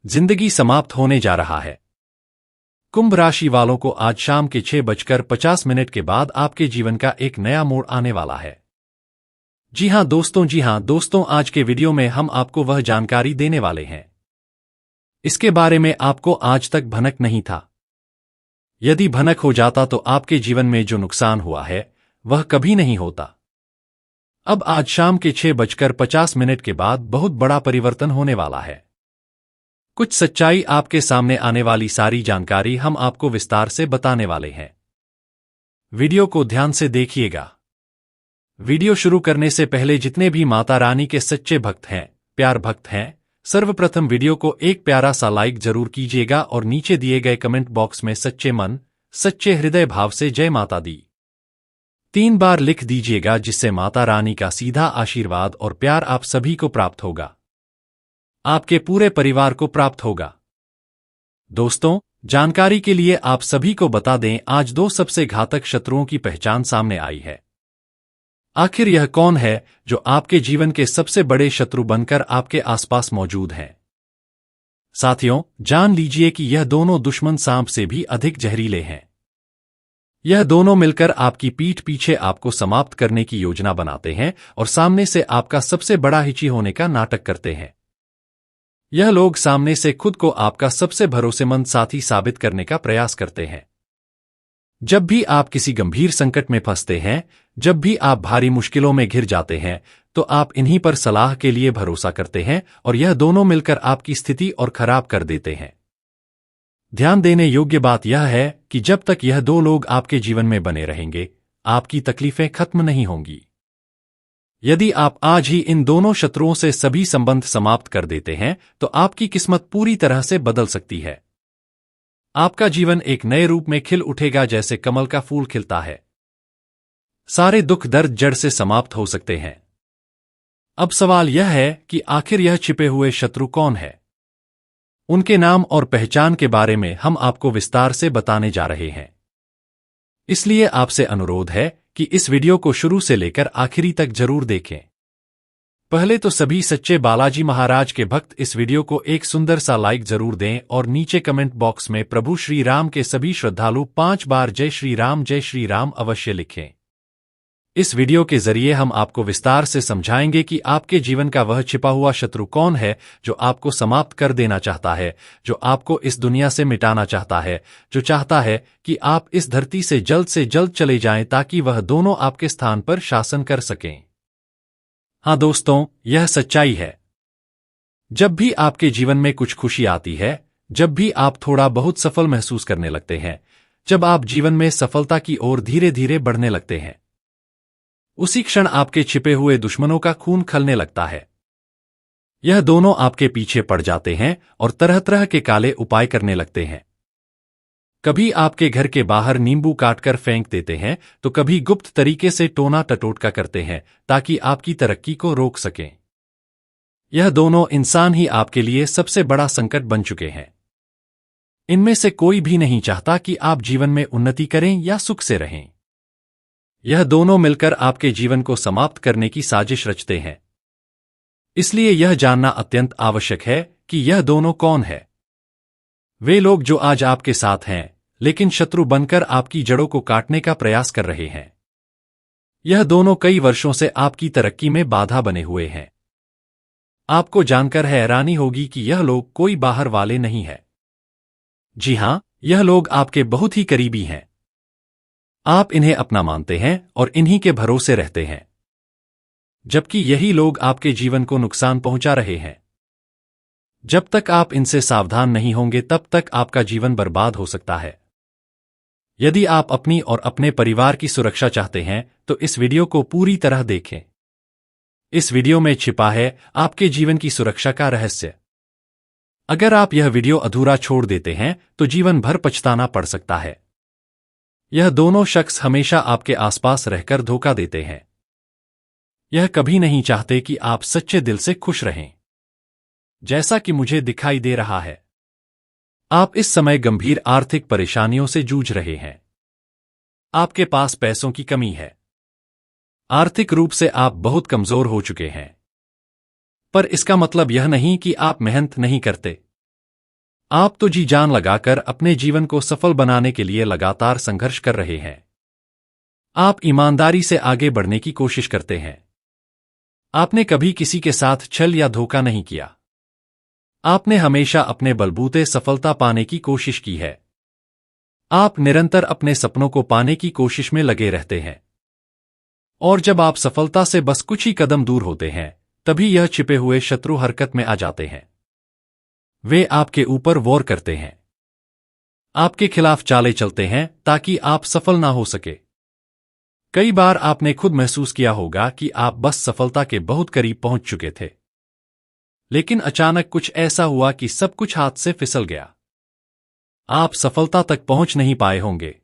जिंदगी समाप्त होने जा रहा है। कुंभ राशि वालों को आज शाम के 6:50 के बाद आपके जीवन का एक नया मोड़ आने वाला है। जी हां दोस्तों, आज के वीडियो में हम आपको वह जानकारी देने वाले हैं। इसके बारे में आपको आज तक भनक नहीं था। यदि भनक हो जाता तो आपके जीवन में जो नुकसान हुआ है वह कभी नहीं होता। अब आज शाम के 6:50 के बाद बहुत बड़ा परिवर्तन होने वाला है। कुछ सच्चाई आपके सामने आने वाली सारी जानकारी हम आपको विस्तार से बताने वाले हैं। वीडियो को ध्यान से देखिएगा। वीडियो शुरू करने से पहले जितने भी माता रानी के सच्चे भक्त हैं, प्यार भक्त हैं, सर्वप्रथम वीडियो को एक प्यारा सा लाइक जरूर कीजिएगा और नीचे दिए गए कमेंट बॉक्स में सच्चे मन, सच्चे हृदय भाव से जय माता दी 3 बार लिख दीजिएगा, जिससे माता रानी का सीधा आशीर्वाद और प्यार आप सभी को प्राप्त होगा, आपके पूरे परिवार को प्राप्त होगा। दोस्तों, जानकारी के लिए आप सभी को बता दें, आज 2 सबसे घातक शत्रुओं की पहचान सामने आई है। आखिर यह कौन है जो आपके जीवन के सबसे बड़े शत्रु बनकर आपके आसपास मौजूद हैं? साथियों, जान लीजिए कि यह दोनों दुश्मन सांप से भी अधिक जहरीले हैं। यह दोनों मिलकर आपकी पीठ पीछे आपको समाप्त करने की योजना बनाते हैं और सामने से आपका सबसे बड़ा हिची होने का नाटक करते हैं। यह लोग सामने से खुद को आपका सबसे भरोसेमंद साथी साबित करने का प्रयास करते हैं। जब भी आप किसी गंभीर संकट में फंसते हैं, जब भी आप भारी मुश्किलों में घिर जाते हैं, तो आप इन्हीं पर सलाह के लिए भरोसा करते हैं और यह दोनों मिलकर आपकी स्थिति और खराब कर देते हैं। ध्यान देने योग्य बात यह है कि जब तक यह 2 लोग आपके जीवन में बने रहेंगे, आपकी तकलीफें खत्म नहीं होंगी। यदि आप आज ही इन दोनों शत्रुओं से सभी संबंध समाप्त कर देते हैं, तो आपकी किस्मत पूरी तरह से बदल सकती है। आपका जीवन एक नए रूप में खिल उठेगा, जैसे कमल का फूल खिलता है। सारे दुख दर्द जड़ से समाप्त हो सकते हैं। अब सवाल यह है कि आखिर यह छिपे हुए शत्रु कौन है? उनके नाम और पहचान के बारे में हम आपको विस्तार से बताने जा रहे हैं। इसलिए आपसे अनुरोध है कि इस वीडियो को शुरू से लेकर आखिरी तक जरूर देखें। पहले तो सभी सच्चे बालाजी महाराज के भक्त इस वीडियो को एक सुंदर सा लाइक जरूर दें और नीचे कमेंट बॉक्स में प्रभु श्री राम के सभी श्रद्धालु 5 बार जय श्री राम अवश्य लिखें। इस वीडियो के जरिए हम आपको विस्तार से समझाएंगे कि आपके जीवन का वह छिपा हुआ शत्रु कौन है जो आपको समाप्त कर देना चाहता है, जो आपको इस दुनिया से मिटाना चाहता है, जो चाहता है कि आप इस धरती से जल्द चले जाएं ताकि वह दोनों आपके स्थान पर शासन कर सकें। हाँ दोस्तों, यह सच्चाई है। जब भी आपके जीवन में कुछ खुशी आती है, जब भी आप थोड़ा बहुत सफल महसूस करने लगते हैं, जब आप जीवन में सफलता की ओर धीरे धीरे बढ़ने लगते हैं, उसी क्षण आपके छिपे हुए दुश्मनों का खून खलने लगता है। यह दोनों आपके पीछे पड़ जाते हैं और तरह तरह के काले उपाय करने लगते हैं। कभी आपके घर के बाहर नींबू काटकर फेंक देते हैं, तो कभी गुप्त तरीके से टोना टटोटका करते हैं ताकि आपकी तरक्की को रोक सकें। यह दोनों इंसान ही आपके लिए सबसे बड़ा संकट बन चुके हैं। इनमें से कोई भी नहीं चाहता कि आप जीवन में उन्नति करें या सुख से रहें। यह दोनों मिलकर आपके जीवन को समाप्त करने की साजिश रचते हैं। इसलिए यह जानना अत्यंत आवश्यक है कि यह दोनों कौन है। वे लोग जो आज आपके साथ हैं, लेकिन शत्रु बनकर आपकी जड़ों को काटने का प्रयास कर रहे हैं। यह दोनों कई वर्षों से आपकी तरक्की में बाधा बने हुए हैं। आपको जानकर हैरानी होगी कि यह लोग कोई बाहर वाले नहीं हैं। जी हां, यह लोग आपके बहुत ही करीबी हैं। आप इन्हें अपना मानते हैं और इन्हीं के भरोसे रहते हैं, जबकि यही लोग आपके जीवन को नुकसान पहुंचा रहे हैं। जब तक आप इनसे सावधान नहीं होंगे, तब तक आपका जीवन बर्बाद हो सकता है। यदि आप अपनी और अपने परिवार की सुरक्षा चाहते हैं, तो इस वीडियो को पूरी तरह देखें। इस वीडियो में छिपा है आपके जीवन की सुरक्षा का रहस्य। अगर आप यह वीडियो अधूरा छोड़ देते हैं, तो जीवन भर पछताना पड़ सकता है। यह दोनों शख्स हमेशा आपके आसपास रहकर धोखा देते हैं। यह कभी नहीं चाहते कि आप सच्चे दिल से खुश रहें। जैसा कि मुझे दिखाई दे रहा है, आप इस समय गंभीर आर्थिक परेशानियों से जूझ रहे हैं। आपके पास पैसों की कमी है। आर्थिक रूप से आप बहुत कमजोर हो चुके हैं। पर इसका मतलब यह नहीं कि आप मेहनत नहीं करते। आप तो जी जान लगाकर अपने जीवन को सफल बनाने के लिए लगातार संघर्ष कर रहे हैं। आप ईमानदारी से आगे बढ़ने की कोशिश करते हैं। आपने कभी किसी के साथ छल या धोखा नहीं किया। आपने हमेशा अपने बलबूते सफलता पाने की कोशिश की है। आप निरंतर अपने सपनों को पाने की कोशिश में लगे रहते हैं। और जब आप सफलता से बस कुछ ही कदम दूर होते हैं, तभी यह छिपे हुए शत्रु हरकत में आ जाते हैं। वे आपके ऊपर वॉर करते हैं, आपके खिलाफ चालें चलते हैं ताकि आप सफल ना हो सके। कई बार आपने खुद महसूस किया होगा कि आप बस सफलता के बहुत करीब पहुंच चुके थे, लेकिन अचानक कुछ ऐसा हुआ कि सब कुछ हाथ से फिसल गया। आप सफलता तक पहुंच नहीं पाए होंगे,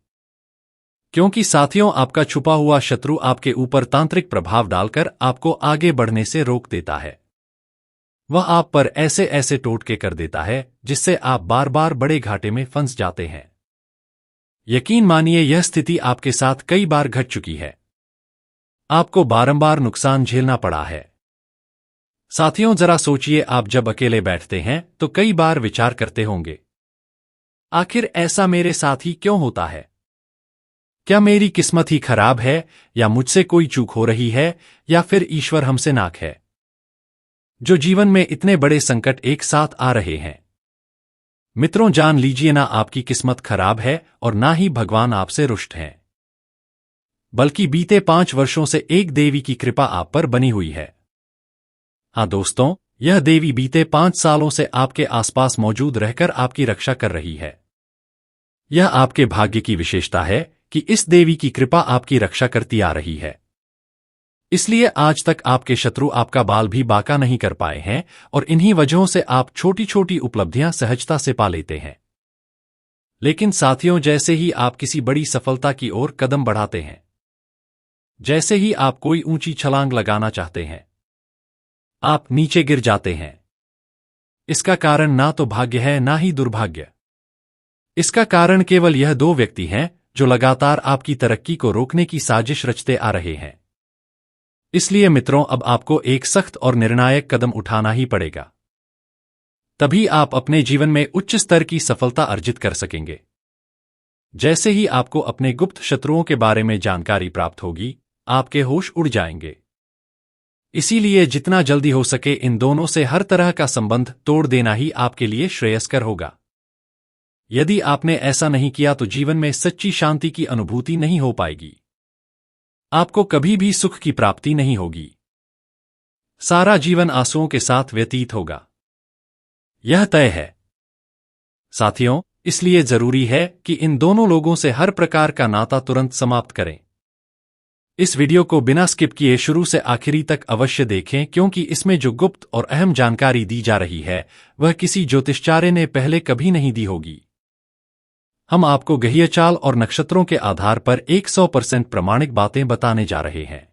क्योंकि साथियों, आपका छुपा हुआ शत्रु आपके ऊपर तांत्रिक प्रभाव डालकर आपको आगे बढ़ने से रोक देता है। वह आप पर ऐसे ऐसे टोटके कर देता है जिससे आप बार बार बड़े घाटे में फंस जाते हैं। यकीन मानिए, यह स्थिति आपके साथ कई बार घट चुकी है। आपको बारंबार नुकसान झेलना पड़ा है। साथियों, जरा सोचिए, आप जब अकेले बैठते हैं तो कई बार विचार करते होंगे, आखिर ऐसा मेरे साथ ही क्यों होता है? क्या मेरी किस्मत ही खराब है, या मुझसे कोई चूक हो रही है, या फिर ईश्वर हमसे नाक है जो जीवन में इतने बड़े संकट एक साथ आ रहे हैं? मित्रों, जान लीजिए, ना आपकी किस्मत खराब है और ना ही भगवान आपसे रुष्ट हैं, बल्कि बीते 5 वर्षों से एक देवी की कृपा आप पर बनी हुई है। हाँ दोस्तों, यह देवी बीते 5 सालों से आपके आसपास मौजूद रहकर आपकी रक्षा कर रही है। यह आपके भाग्य की विशेषता है कि इस देवी की कृपा आपकी रक्षा करती आ रही है। इसलिए आज तक आपके शत्रु आपका बाल भी बांका नहीं कर पाए हैं, और इन्हीं वजहों से आप छोटी छोटी उपलब्धियां सहजता से पा लेते हैं। लेकिन साथियों, जैसे ही आप किसी बड़ी सफलता की ओर कदम बढ़ाते हैं, जैसे ही आप कोई ऊंची छलांग लगाना चाहते हैं, आप नीचे गिर जाते हैं। इसका कारण ना तो भाग्य है, ना ही दुर्भाग्य। इसका कारण केवल यह 2 व्यक्ति हैं जो लगातार आपकी तरक्की को रोकने की साजिश रचते आ रहे हैं। इसलिए मित्रों, अब आपको एक सख्त और निर्णायक कदम उठाना ही पड़ेगा। तभी आप अपने जीवन में उच्च स्तर की सफलता अर्जित कर सकेंगे। जैसे ही आपको अपने गुप्त शत्रुओं के बारे में जानकारी प्राप्त होगी, आपके होश उड़ जाएंगे। इसीलिए जितना जल्दी हो सके इन दोनों से हर तरह का संबंध तोड़ देना ही आपके लिए श्रेयस्कर होगा। यदि आपने ऐसा नहीं किया तो जीवन में सच्ची शांति की अनुभूति नहीं हो पाएगी। आपको कभी भी सुख की प्राप्ति नहीं होगी। सारा जीवन आंसुओं के साथ व्यतीत होगा। यह तय है। साथियों, इसलिए जरूरी है कि इन दोनों लोगों से हर प्रकार का नाता तुरंत समाप्त करें। इस वीडियो को बिना स्किप किए शुरू से आखिरी तक अवश्य देखें, क्योंकि इसमें जो गुप्त और अहम जानकारी दी जा रही है वह किसी ज्योतिषाचार्य ने पहले कभी नहीं दी होगी। हम आपको ग्रह चाल और नक्षत्रों के आधार पर 100% प्रमाणिक बातें बताने जा रहे हैं।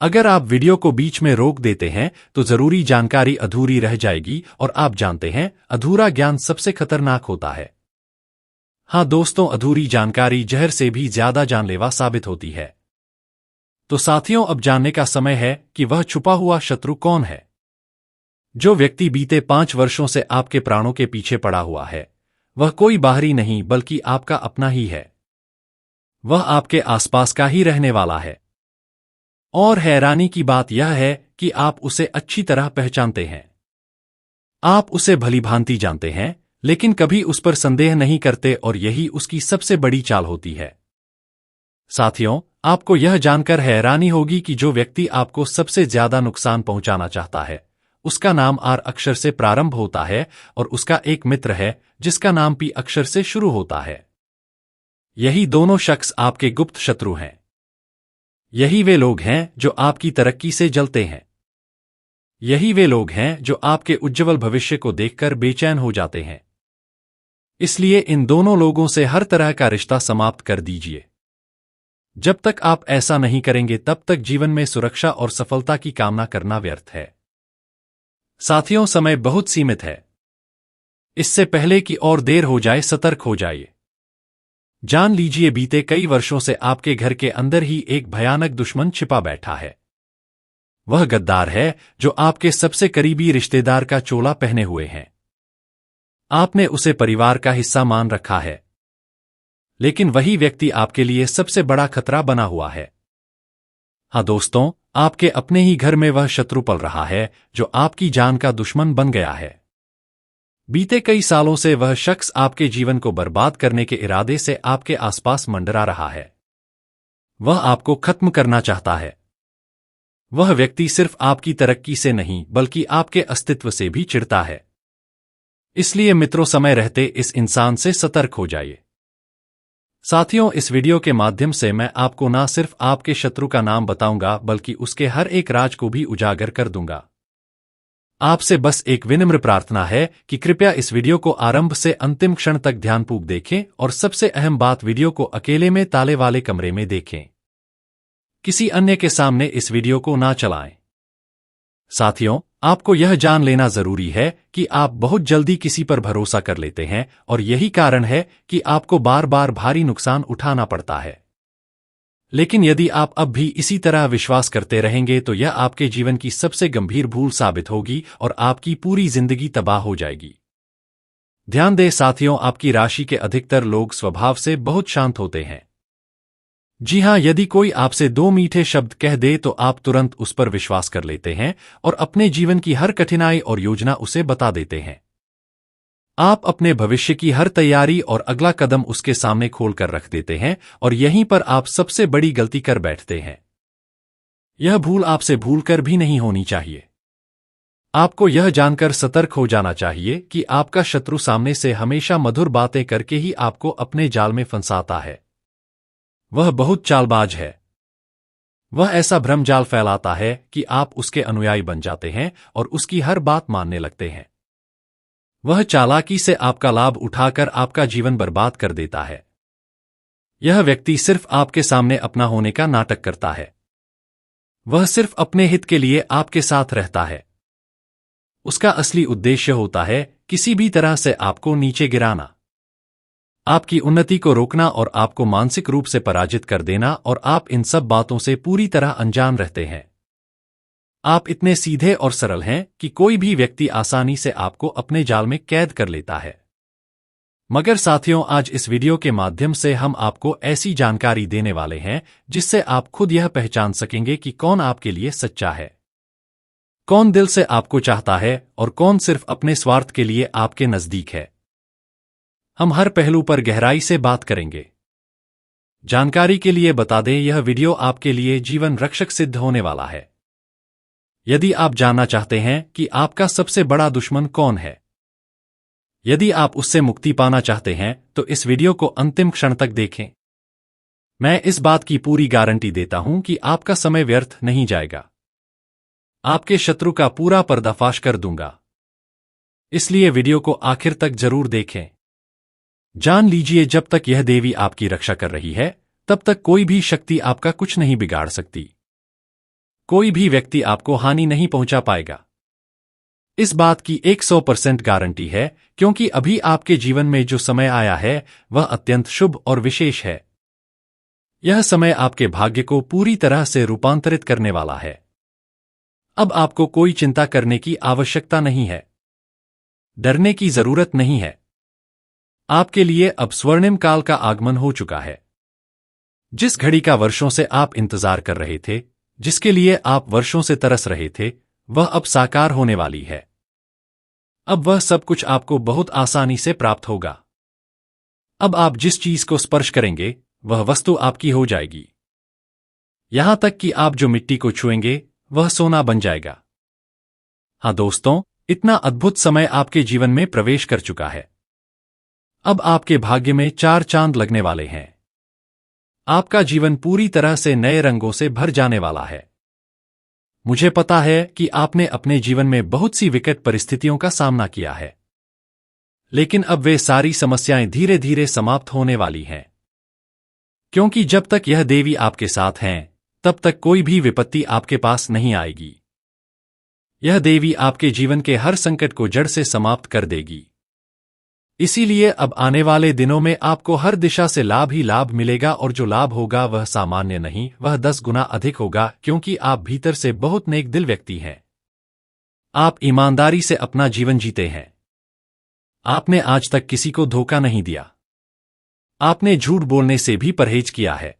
अगर आप वीडियो को बीच में रोक देते हैं तो जरूरी जानकारी अधूरी रह जाएगी, और आप जानते हैं, अधूरा ज्ञान सबसे खतरनाक होता है। हाँ दोस्तों, अधूरी जानकारी जहर से भी ज्यादा जानलेवा साबित होती है। तो साथियों, अब जानने का समय है कि वह छुपा हुआ शत्रु कौन है। जो व्यक्ति बीते 5 वर्षों से आपके प्राणों के पीछे पड़ा हुआ है, वह कोई बाहरी नहीं बल्कि आपका अपना ही है। वह आपके आसपास का ही रहने वाला है। और हैरानी की बात यह है कि आप उसे अच्छी तरह पहचानते हैं। आप उसे भलीभांति जानते हैं, लेकिन कभी उस पर संदेह नहीं करते, और यही उसकी सबसे बड़ी चाल होती है। साथियों, आपको यह जानकर हैरानी होगी कि जो व्यक्ति आपको सबसे ज्यादा नुकसान पहुंचाना चाहता है, उसका नाम आर अक्षर से प्रारंभ होता है, और उसका एक मित्र है जिसका नाम पी अक्षर से शुरू होता है। यही दोनों शख्स आपके गुप्त शत्रु हैं। यही वे लोग हैं जो आपकी तरक्की से जलते हैं। यही वे लोग हैं जो आपके उज्ज्वल भविष्य को देखकर बेचैन हो जाते हैं। इसलिए इन दोनों लोगों से हर तरह का रिश्ता समाप्त कर दीजिए। जब तक आप ऐसा नहीं करेंगे, तब तक जीवन में सुरक्षा और सफलता की कामना करना व्यर्थ है। साथियों, समय बहुत सीमित है। इससे पहले कि और देर हो जाए, सतर्क हो जाइए। जान लीजिए, बीते कई वर्षों से आपके घर के अंदर ही एक भयानक दुश्मन छिपा बैठा है। वह गद्दार है जो आपके सबसे करीबी रिश्तेदार का चोला पहने हुए हैं। आपने उसे परिवार का हिस्सा मान रखा है, लेकिन वही व्यक्ति आपके लिए सबसे बड़ा खतरा बना हुआ है। हाँ दोस्तों, आपके अपने ही घर में वह शत्रु पल रहा है जो आपकी जान का दुश्मन बन गया है। बीते कई सालों से वह शख्स आपके जीवन को बर्बाद करने के इरादे से आपके आसपास मंडरा रहा है। वह आपको खत्म करना चाहता है। वह व्यक्ति सिर्फ आपकी तरक्की से नहीं बल्कि आपके अस्तित्व से भी चिढ़ता है। इसलिए मित्रों, समय रहते इस इंसान से सतर्क हो जाइए। साथियों, इस वीडियो के माध्यम से मैं आपको न सिर्फ आपके शत्रु का नाम बताऊंगा बल्कि उसके हर एक राज को भी उजागर कर दूंगा। आपसे बस एक विनम्र प्रार्थना है कि कृपया इस वीडियो को आरंभ से अंतिम क्षण तक ध्यानपूर्वक देखें और सबसे अहम बात, वीडियो को अकेले में ताले वाले कमरे में देखें। किसी अन्य के सामने इस वीडियो को ना चलाएं। साथियों, आपको यह जान लेना जरूरी है कि आप बहुत जल्दी किसी पर भरोसा कर लेते हैं और यही कारण है कि आपको बार बार भारी नुकसान उठाना पड़ता है। लेकिन यदि आप अब भी इसी तरह विश्वास करते रहेंगे तो यह आपके जीवन की सबसे गंभीर भूल साबित होगी और आपकी पूरी जिंदगी तबाह हो जाएगी। ध्यान दें साथियों, आपकी राशि के अधिकतर लोग स्वभाव से बहुत शांत होते हैं। जी हां, यदि कोई आपसे दो मीठे शब्द कह दे तो आप तुरंत उस पर विश्वास कर लेते हैं और अपने जीवन की हर कठिनाई और योजना उसे बता देते हैं। आप अपने भविष्य की हर तैयारी और अगला कदम उसके सामने खोल कर रख देते हैं और यहीं पर आप सबसे बड़ी गलती कर बैठते हैं। यह भूल आपसे भूलकर भी नहीं होनी चाहिए। आपको यह जानकर सतर्क हो जाना चाहिए कि आपका शत्रु सामने से हमेशा मधुर बातें करके ही आपको अपने जाल में फंसाता है। वह बहुत चालबाज है। वह ऐसा भ्रमजाल फैलाता है कि आप उसके अनुयायी बन जाते हैं और उसकी हर बात मानने लगते हैं। वह चालाकी से आपका लाभ उठाकर आपका जीवन बर्बाद कर देता है। यह व्यक्ति सिर्फ आपके सामने अपना होने का नाटक करता है। वह सिर्फ अपने हित के लिए आपके साथ रहता है। उसका असली उद्देश्य होता है किसी भी तरह से आपको नीचे गिराना, आपकी उन्नति को रोकना और आपको मानसिक रूप से पराजित कर देना, और आप इन सब बातों से पूरी तरह अनजान रहते हैं। आप इतने सीधे और सरल हैं कि कोई भी व्यक्ति आसानी से आपको अपने जाल में कैद कर लेता है। मगर साथियों, आज इस वीडियो के माध्यम से हम आपको ऐसी जानकारी देने वाले हैं जिससे आप खुद यह पहचान सकेंगे कि कौन आपके लिए सच्चा है, कौन दिल से आपको चाहता है और कौन सिर्फ अपने स्वार्थ के लिए आपके नजदीक है। हम हर पहलू पर गहराई से बात करेंगे। जानकारी के लिए बता दें, यह वीडियो आपके लिए जीवन रक्षक सिद्ध होने वाला है। यदि आप जानना चाहते हैं कि आपका सबसे बड़ा दुश्मन कौन है, यदि आप उससे मुक्ति पाना चाहते हैं तो इस वीडियो को अंतिम क्षण तक देखें। मैं इस बात की पूरी गारंटी देता हूं कि आपका समय व्यर्थ नहीं जाएगा। आपके शत्रु का पूरा पर्दाफाश कर दूंगा। इसलिए वीडियो को आखिर तक जरूर देखें। जान लीजिए, जब तक यह देवी आपकी रक्षा कर रही है तब तक कोई भी शक्ति आपका कुछ नहीं बिगाड़ सकती। कोई भी व्यक्ति आपको हानि नहीं पहुंचा पाएगा। इस बात की 100% गारंटी है, क्योंकि अभी आपके जीवन में जो समय आया है वह अत्यंत शुभ और विशेष है। यह समय आपके भाग्य को पूरी तरह से रूपांतरित करने वाला है। अब आपको कोई चिंता करने की आवश्यकता नहीं है, डरने की जरूरत नहीं है। आपके लिए अब स्वर्णिम काल का आगमन हो चुका है। जिस घड़ी का वर्षों से आप इंतजार कर रहे थे, जिसके लिए आप वर्षों से तरस रहे थे, वह अब साकार होने वाली है। अब वह सब कुछ आपको बहुत आसानी से प्राप्त होगा। अब आप जिस चीज को स्पर्श करेंगे वह वस्तु आपकी हो जाएगी। यहां तक कि आप जो मिट्टी को छुएंगे वह सोना बन जाएगा। हाँ दोस्तों, इतना अद्भुत समय आपके जीवन में प्रवेश कर चुका है। अब आपके भाग्य में 4 चांद लगने वाले हैं। आपका जीवन पूरी तरह से नए रंगों से भर जाने वाला है। मुझे पता है कि आपने अपने जीवन में बहुत सी विकट परिस्थितियों का सामना किया है, लेकिन अब वे सारी समस्याएं धीरे धीरे समाप्त होने वाली हैं। क्योंकि जब तक यह देवी आपके साथ हैं तब तक कोई भी विपत्ति आपके पास नहीं आएगी। यह देवी आपके जीवन के हर संकट को जड़ से समाप्त कर देगी। इसीलिए अब आने वाले दिनों में आपको हर दिशा से लाभ ही लाभ मिलेगा, और जो लाभ होगा वह सामान्य नहीं, वह 10 गुना अधिक होगा, क्योंकि आप भीतर से बहुत नेक दिल व्यक्ति हैं। आप ईमानदारी से अपना जीवन जीते हैं। आपने आज तक किसी को धोखा नहीं दिया। आपने झूठ बोलने से भी परहेज किया है।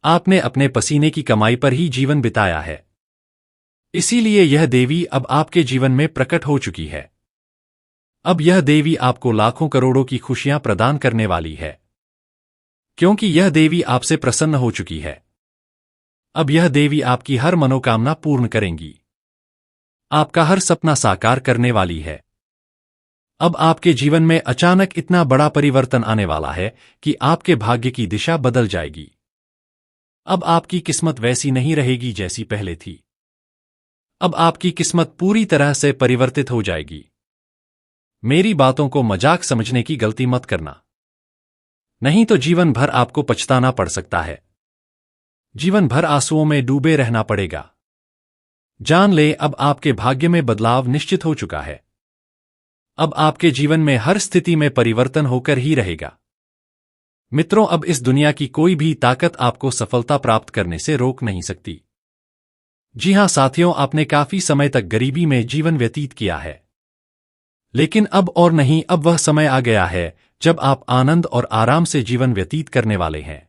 आपने अपने पसीने की कमाई पर ही जीवन बिताया है। इसीलिए यह देवी अब आपके जीवन में प्रकट हो चुकी है। अब यह देवी आपको लाखों करोड़ों की खुशियां प्रदान करने वाली है, क्योंकि यह देवी आपसे प्रसन्न हो चुकी है। अब यह देवी आपकी हर मनोकामना पूर्ण करेंगी, आपका हर सपना साकार करने वाली है। अब आपके जीवन में अचानक इतना बड़ा परिवर्तन आने वाला है कि आपके भाग्य की दिशा बदल जाएगी। अब आपकी किस्मत वैसी नहीं रहेगी जैसी पहले थी। अब आपकी किस्मत पूरी तरह से परिवर्तित हो जाएगी। मेरी बातों को मजाक समझने की गलती मत करना, नहीं तो जीवन भर आपको पछताना पड़ सकता है। जीवन भर आंसुओं में डूबे रहना पड़ेगा। जान ले, अब आपके भाग्य में बदलाव निश्चित हो चुका है। अब आपके जीवन में हर स्थिति में परिवर्तन होकर ही रहेगा। मित्रों, अब इस दुनिया की कोई भी ताकत आपको सफलता प्राप्त करने से रोक नहीं सकती। जी हां साथियों, आपने काफी समय तक गरीबी में जीवन व्यतीत किया है, लेकिन अब और नहीं, अब वह समय आ गया है जब आप आनंद और आराम से जीवन व्यतीत करने वाले हैं।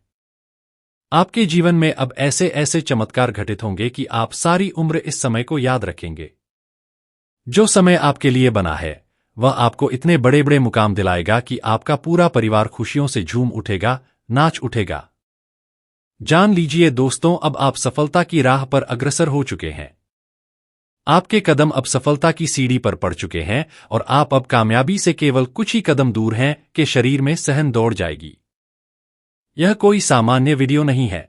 आपके जीवन में अब ऐसे ऐसे चमत्कार घटित होंगे कि आप सारी उम्र इस समय को याद रखेंगे। जो समय आपके लिए बना है वह आपको इतने बड़े बड़े मुकाम दिलाएगा कि आपका पूरा परिवार खुशियों से झूम उठेगा, नाच उठेगा। जान लीजिए दोस्तों, अब आप सफलता की राह पर अग्रसर हो चुके हैं। आपके कदम अब सफलता की सीढ़ी पर पड़ चुके हैं और आप अब कामयाबी से केवल कुछ ही कदम दूर हैं कि शरीर में सहन दौड़ जाएगी। यह कोई सामान्य वीडियो नहीं है।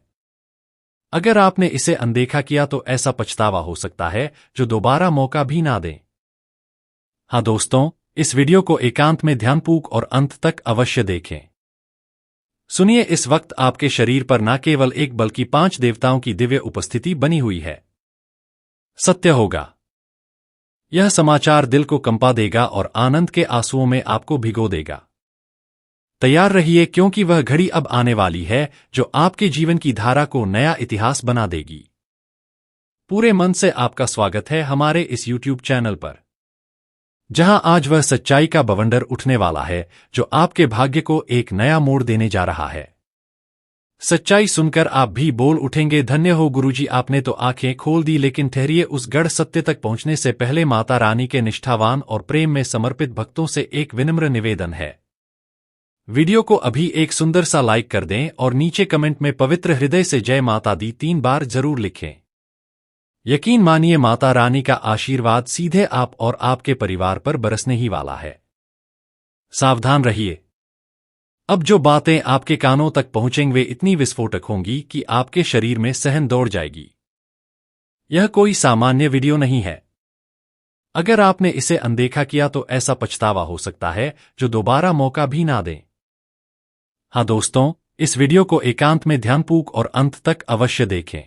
अगर आपने इसे अनदेखा किया तो ऐसा पछतावा हो सकता है जो दोबारा मौका भी ना दें। हाँ दोस्तों, इस वीडियो को एकांत में ध्यानपूर्वक और अंत तक अवश्य देखें। सुनिए, इस वक्त आपके शरीर पर न केवल एक बल्कि 5 देवताओं की दिव्य उपस्थिति बनी हुई है। सत्य होगा, यह समाचार दिल को कंपा देगा और आनंद के आंसुओं में आपको भिगो देगा। तैयार रहिए, क्योंकि वह घड़ी अब आने वाली है जो आपके जीवन की धारा को नया इतिहास बना देगी। पूरे मन से आपका स्वागत है हमारे इस YouTube चैनल पर, जहां आज वह सच्चाई का बवंडर उठने वाला है जो आपके भाग्य को एक नया मोड़ देने जा रहा है। सच्चाई सुनकर आप भी बोल उठेंगे, धन्य हो गुरुजी, आपने तो आंखें खोल दी। लेकिन ठहरिए, उस गढ़ सत्य तक पहुंचने से पहले माता रानी के निष्ठावान और प्रेम में समर्पित भक्तों से एक विनम्र निवेदन है। वीडियो को अभी एक सुंदर सा लाइक कर दें और नीचे कमेंट में पवित्र हृदय से जय माता दी 3 बार जरूर लिखें। यकीन मानिए, माता रानी का आशीर्वाद सीधे आप और आपके परिवार पर बरसने ही वाला है। सावधान रहिए, अब जो बातें आपके कानों तक पहुंचेंगी वे इतनी विस्फोटक होंगी कि आपके शरीर में सहन दौड़ जाएगी। यह कोई सामान्य वीडियो नहीं है। अगर आपने इसे अनदेखा किया तो ऐसा पछतावा हो सकता है जो दोबारा मौका भी ना दें। हाँ दोस्तों, इस वीडियो को एकांत में ध्यानपूर्वक और अंत तक अवश्य देखें।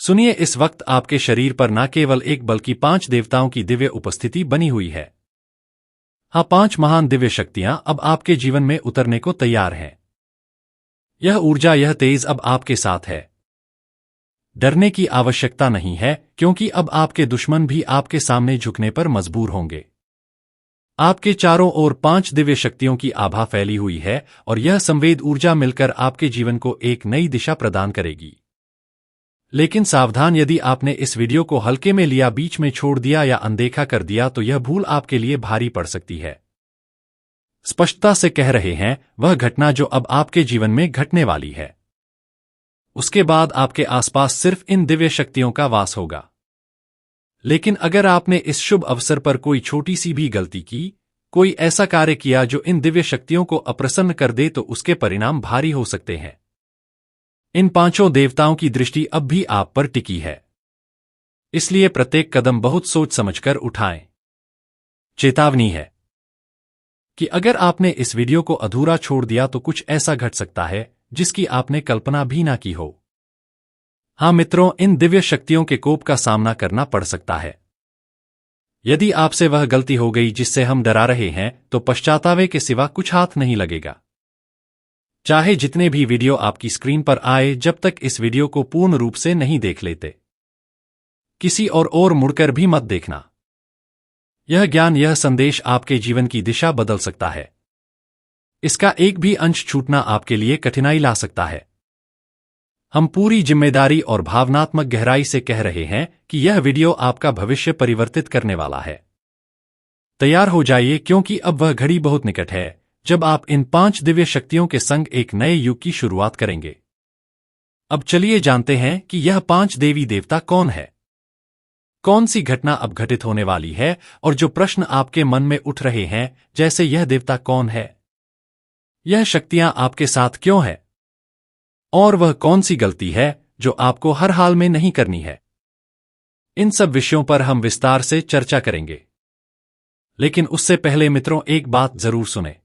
सुनिए, इस वक्त आपके शरीर पर न केवल एक बल्कि 5 देवताओं की दिव्य उपस्थिति बनी हुई है। हाँ, 5 महान दिव्य शक्तियां अब आपके जीवन में उतरने को तैयार हैं। यह ऊर्जा, यह तेज अब आपके साथ है। डरने की आवश्यकता नहीं है, क्योंकि अब आपके दुश्मन भी आपके सामने झुकने पर मजबूर होंगे। आपके चारों ओर 5 दिव्य शक्तियों की आभा फैली हुई है और यह संवेद ऊर्जा मिलकर आपके जीवन को एक नई दिशा प्रदान करेगी। लेकिन सावधान, यदि आपने इस वीडियो को हल्के में लिया, बीच में छोड़ दिया या अनदेखा कर दिया तो यह भूल आपके लिए भारी पड़ सकती है। स्पष्टता से कह रहे हैं, वह घटना जो अब आपके जीवन में घटने वाली है, उसके बाद आपके आसपास सिर्फ इन दिव्य शक्तियों का वास होगा। लेकिन अगर आपने इस शुभ अवसर पर कोई छोटी सी भी गलती की, कोई ऐसा कार्य किया जो इन दिव्य शक्तियों को अप्रसन्न कर दे, तो उसके परिणाम भारी हो सकते हैं। इन 5 देवताओं की दृष्टि अब भी आप पर टिकी है, इसलिए प्रत्येक कदम बहुत सोच समझकर उठाएं। चेतावनी है कि अगर आपने इस वीडियो को अधूरा छोड़ दिया तो कुछ ऐसा घट सकता है जिसकी आपने कल्पना भी ना की हो। हाँ मित्रों, इन दिव्य शक्तियों के कोप का सामना करना पड़ सकता है। यदि आपसे वह गलती हो गई जिससे हम डरा रहे हैं, तो पश्चातावे के सिवा कुछ हाथ नहीं लगेगा। चाहे जितने भी वीडियो आपकी स्क्रीन पर आए, जब तक इस वीडियो को पूर्ण रूप से नहीं देख लेते, किसी और मुड़कर भी मत देखना। यह ज्ञान, यह संदेश आपके जीवन की दिशा बदल सकता है। इसका एक भी अंश छूटना आपके लिए कठिनाई ला सकता है। हम पूरी जिम्मेदारी और भावनात्मक गहराई से कह रहे हैं कि यह वीडियो आपका भविष्य परिवर्तित करने वाला है। तैयार हो जाइए, क्योंकि अब वह घड़ी बहुत निकट है जब आप इन 5 दिव्य शक्तियों के संग एक नए युग की शुरुआत करेंगे। अब चलिए जानते हैं कि यह 5 देवी देवता कौन है, कौन सी घटना अब घटित होने वाली है, और जो प्रश्न आपके मन में उठ रहे हैं, जैसे यह देवता कौन है, यह शक्तियां आपके साथ क्यों है, और वह कौन सी गलती है जो आपको हर हाल में नहीं करनी है। इन सब विषयों पर हम विस्तार से चर्चा करेंगे। लेकिन उससे पहले मित्रों, एक बात जरूर सुने।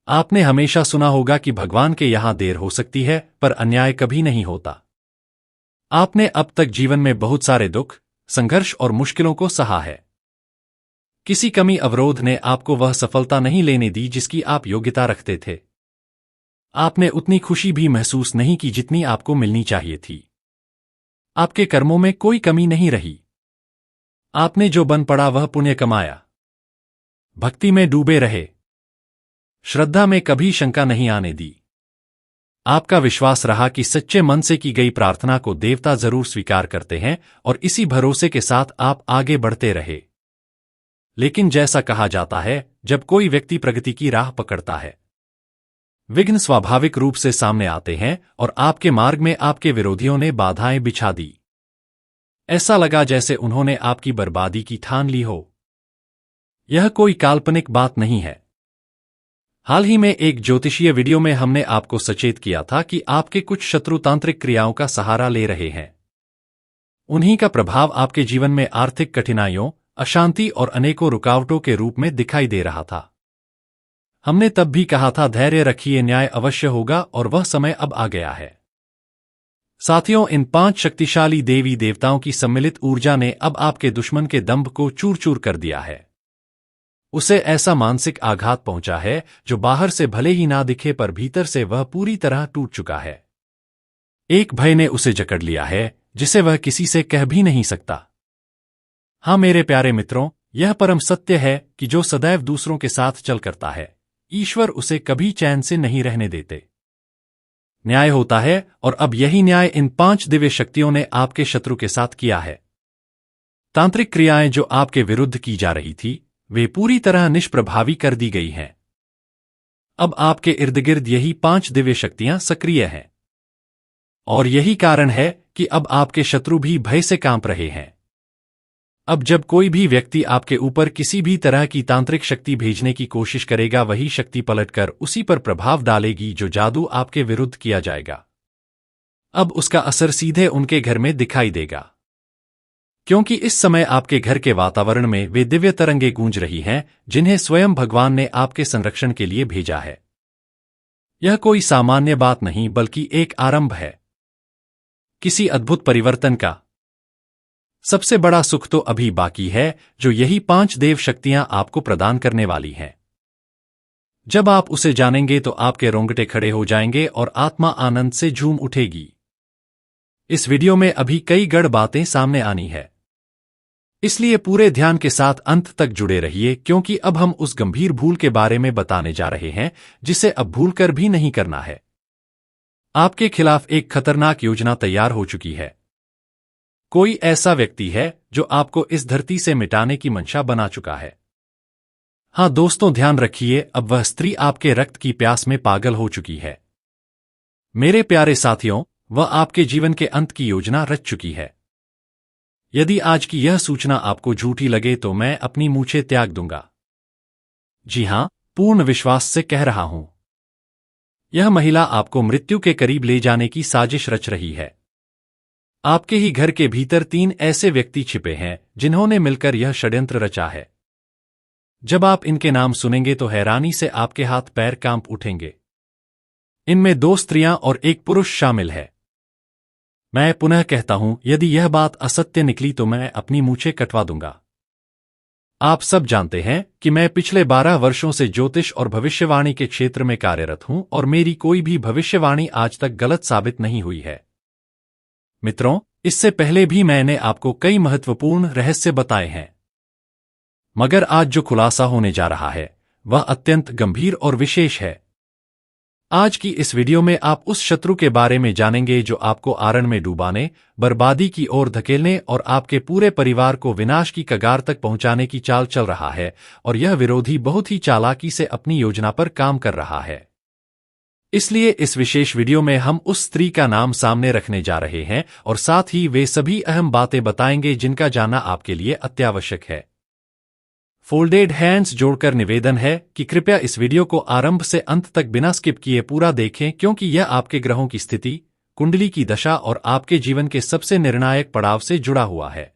आपने हमेशा सुना होगा कि भगवान के यहां देर हो सकती है, पर अन्याय कभी नहीं होता। आपने अब तक जीवन में बहुत सारे दुख, संघर्ष और मुश्किलों को सहा है। किसी कमी अवरोध ने आपको वह सफलता नहीं लेने दी जिसकी आप योग्यता रखते थे। आपने उतनी खुशी भी महसूस नहीं की जितनी आपको मिलनी चाहिए थी। आपके कर्मों में कोई कमी नहीं रही। आपने जो बन पड़ा वह पुण्य कमाया। भक्ति में डूबे रहे। श्रद्धा में कभी शंका नहीं आने दी। आपका विश्वास रहा कि सच्चे मन से की गई प्रार्थना को देवता जरूर स्वीकार करते हैं, और इसी भरोसे के साथ आप आगे बढ़ते रहे। लेकिन जैसा कहा जाता है, जब कोई व्यक्ति प्रगति की राह पकड़ता है, विघ्न स्वाभाविक रूप से सामने आते हैं, और आपके मार्ग में आपके विरोधियों ने बाधाएं बिछा दी। ऐसा लगा जैसे उन्होंने आपकी बर्बादी की ठान ली हो। यह कोई काल्पनिक बात नहीं है। हाल ही में एक ज्योतिषीय वीडियो में हमने आपको सचेत किया था कि आपके कुछ शत्रु तांत्रिक क्रियाओं का सहारा ले रहे हैं। उन्हीं का प्रभाव आपके जीवन में आर्थिक कठिनाइयों, अशांति और अनेकों रुकावटों के रूप में दिखाई दे रहा था। हमने तब भी कहा था, धैर्य रखिए, न्याय अवश्य होगा, और वह समय अब आ गया है। साथियों, इन 5 शक्तिशाली देवी देवताओं की सम्मिलित ऊर्जा ने अब आपके दुश्मन के दंभ को चूर चूर कर दिया है। उसे ऐसा मानसिक आघात पहुंचा है जो बाहर से भले ही ना दिखे, पर भीतर से वह पूरी तरह टूट चुका है। एक भय ने उसे जकड़ लिया है जिसे वह किसी से कह भी नहीं सकता। हाँ मेरे प्यारे मित्रों, यह परम सत्य है कि जो सदैव दूसरों के साथ चल करता है, ईश्वर उसे कभी चैन से नहीं रहने देते। न्याय होता है, और अब यही न्याय इन 5 दिव्य शक्तियों ने आपके शत्रु के साथ किया है। तांत्रिक क्रियाएं जो आपके विरुद्ध की जा रही थी, वे पूरी तरह निष्प्रभावी कर दी गई हैं। अब आपके इर्द गिर्द यही 5 दिव्य शक्तियां सक्रिय हैं। और यही कारण है कि अब आपके शत्रु भी भय से कांप रहे हैं। अब जब कोई भी व्यक्ति आपके ऊपर किसी भी तरह की तांत्रिक शक्ति भेजने की कोशिश करेगा, वही शक्ति पलटकर उसी पर प्रभाव डालेगी जो जादू आपके विरुद्ध किया जाएगा। अब उसका असर सीधे उनके घर में दिखाई देगा, क्योंकि इस समय आपके घर के वातावरण में वे दिव्य तरंगें गूंज रही हैं जिन्हें स्वयं भगवान ने आपके संरक्षण के लिए भेजा है। यह कोई सामान्य बात नहीं, बल्कि एक आरंभ है किसी अद्भुत परिवर्तन का। सबसे बड़ा सुख तो अभी बाकी है, जो यही 5 देव शक्तियां आपको प्रदान करने वाली हैं। जब आप उसे जानेंगे तो आपके रोंगटे खड़े हो जाएंगे और आत्मा आनंद से झूम उठेगी। इस वीडियो में अभी कई गढ़ बातें सामने आनी है, इसलिए पूरे ध्यान के साथ अंत तक जुड़े रहिए, क्योंकि अब हम उस गंभीर भूल के बारे में बताने जा रहे हैं जिसे अब भूलकर भी नहीं करना है। आपके खिलाफ एक खतरनाक योजना तैयार हो चुकी है। कोई ऐसा व्यक्ति है जो आपको इस धरती से मिटाने की मंशा बना चुका है। हाँ दोस्तों, ध्यान रखिए, अब वह स्त्री आपके रक्त की प्यास में पागल हो चुकी है। मेरे प्यारे साथियों, वह आपके जीवन के अंत की योजना रच चुकी है। यदि आज की यह सूचना आपको झूठी लगे तो मैं अपनी मूछें त्याग दूंगा। जी हां, पूर्ण विश्वास से कह रहा हूं। यह महिला आपको मृत्यु के करीब ले जाने की साजिश रच रही है। आपके ही घर के भीतर 3 ऐसे व्यक्ति छिपे हैं जिन्होंने मिलकर यह षड्यंत्र रचा है। जब आप इनके नाम सुनेंगे तो हैरानी से आपके हाथ पैर कांप उठेंगे। इनमें 2 स्त्रियां और 1 पुरुष शामिल है। मैं पुनः कहता हूं, यदि यह बात असत्य निकली तो मैं अपनी मूछें कटवा दूंगा। आप सब जानते हैं कि मैं पिछले 12 वर्षों से ज्योतिष और भविष्यवाणी के क्षेत्र में कार्यरत हूं, और मेरी कोई भी भविष्यवाणी आज तक गलत साबित नहीं हुई है। मित्रों, इससे पहले भी मैंने आपको कई महत्वपूर्ण रहस्य बताए हैं। मगर आज जो खुलासा होने जा रहा है वह अत्यंत गंभीर और विशेष है। आज की इस वीडियो में आप उस शत्रु के बारे में जानेंगे जो आपको आरण में डुबाने, बर्बादी की ओर धकेलने और आपके पूरे परिवार को विनाश की कगार तक पहुंचाने की चाल चल रहा है, और यह विरोधी बहुत ही चालाकी से अपनी योजना पर काम कर रहा है। इसलिए इस विशेष वीडियो में हम उस स्त्री का नाम सामने रखने जा रहे हैं और साथ ही वे सभी अहम बातें बताएंगे जिनका जानना आपके लिए अत्यावश्यक है। फोल्डेड हैंड्स जोड़कर निवेदन है कि कृपया इस वीडियो को आरंभ से अंत तक बिना स्किप किए पूरा देखें, क्योंकि यह आपके ग्रहों की स्थिति, कुंडली की दशा और आपके जीवन के सबसे निर्णायक पड़ाव से जुड़ा हुआ है।